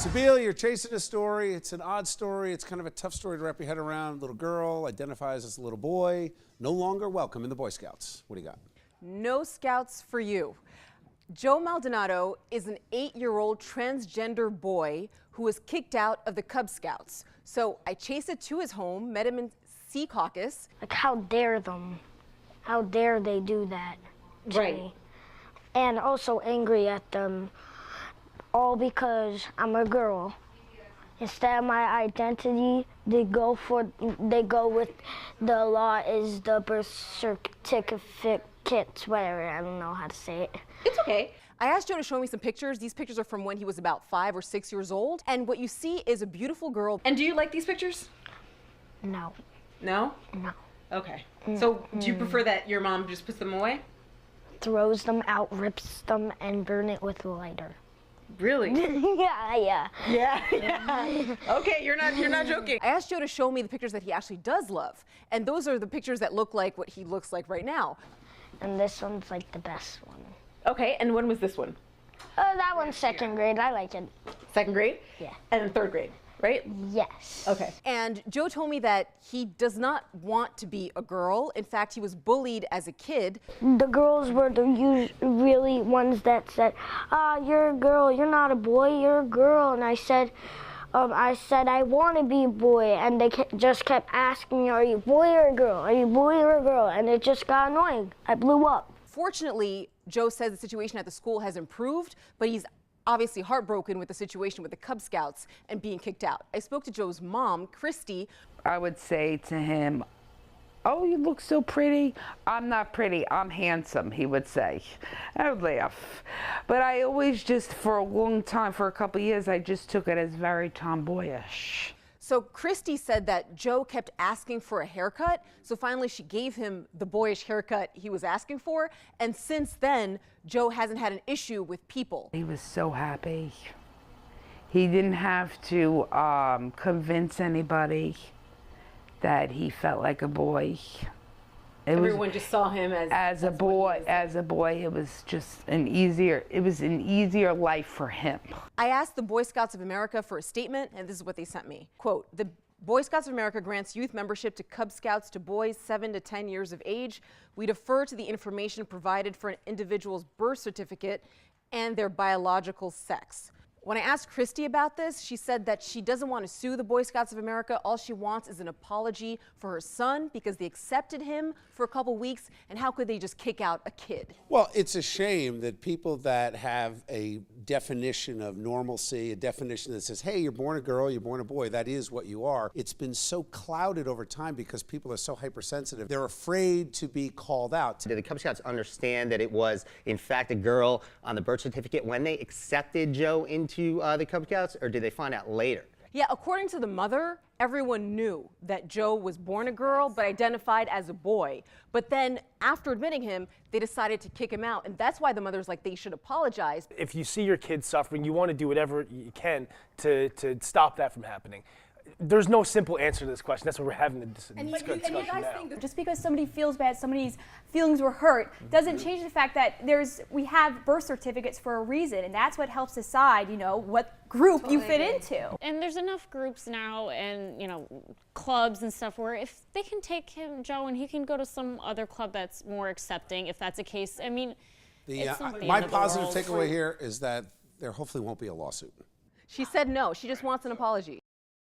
Sibile, you're chasing a story. It's an odd story. It's kind of a tough story to wrap your head around. Little girl identifies as a little boy, no longer welcome in the Boy Scouts. What do you got? No Scouts for you. Joe Maldonado is an 8-year-old transgender boy who was kicked out of the Cub Scouts. So I chased it to his home, met him in Secaucus. Like, how dare them? How dare they do that to me? And also angry at them, all because I'm a girl. Instead of my identity, they go with the law is the birth certificate, whatever, I don't know how to say it. It's okay. I asked Joe to show me some pictures. These pictures are from when he was about 5 or 6 years old. And what you see is a beautiful girl. And do you like these pictures? No. No? No. Okay. So do you prefer that your mom just puts them away? Throws them out, rips them, and burn it with a lighter. Really? Yeah. Okay, you're not joking. I asked Joe to show me the pictures that he actually does love. And those are the pictures that look like what he looks like right now. And this one's like the best one. Okay, and when was this one? That one's second grade. I like it. Second grade? Yeah. And then third grade, right? Yes. Okay. And Joe told me that he does not want to be a girl. In fact, he was bullied as a kid. The girls were the really ones that said, you're a girl, you're not a boy, you're a girl. And I said, I want to be a boy. And they just kept asking me, are you a boy or a girl? Are you a boy or a girl? And it just got annoying. I blew up. Fortunately, Joe says the situation at the school has improved, but he's obviously heartbroken with the situation with the Cub Scouts and being kicked out. I spoke to Joe's mom, Christy. I would say to him, oh, you look so pretty. I'm not pretty, I'm handsome, he would say. I would laugh. But I always just, for a long time, for a couple of years, I just took it as very tomboyish. So Christy said that Joe kept asking for a haircut, so finally she gave him the boyish haircut he was asking for, and since then, Joe hasn't had an issue with people. He was so happy. He didn't have to convince anybody that he felt like a boy. Everyone just saw him as a boy. As a boy, it was just an easier life for him. I asked the Boy Scouts of America for a statement, and this is what they sent me. Quote, the Boy Scouts of America grants youth membership to Cub Scouts to boys 7 to 10 years of age. We defer to the information provided for an individual's birth certificate and their biological sex. When I asked Christy about this, she said that she doesn't want to sue the Boy Scouts of America. All she wants is an apology for her son because they accepted him for a couple weeks, and how could they just kick out a kid? Well, it's a shame that people that have a definition of normalcy, a definition that says, hey, you're born a girl, you're born a boy, that is what you are. It's been so clouded over time because people are so hypersensitive. They're afraid to be called out. Did the Cub Scouts understand that it was, in fact, a girl on the birth certificate when they accepted Joe into the Cub Scouts, or did they find out later? Yeah, according to the mother, everyone knew that Joe was born a girl but identified as a boy. But then after admitting him, they decided to kick him out. And that's why the mother's like, they should apologize. If you see your kid suffering, you want to do whatever you can to stop that from happening. There's no simple answer to this question. That's what we're having the discussion And you guys now. think that just because somebody feels bad, somebody's feelings were hurt, doesn't change the fact that we have birth certificates for a reason, and that's what helps decide, you know, what group you fit into. And there's enough groups now and, you know, clubs and stuff where if they can take him, Joe, and he can go to some other club that's more accepting, if that's the case. I mean, My positive takeaway here is that there hopefully won't be a lawsuit. She said no. She just wants an apology.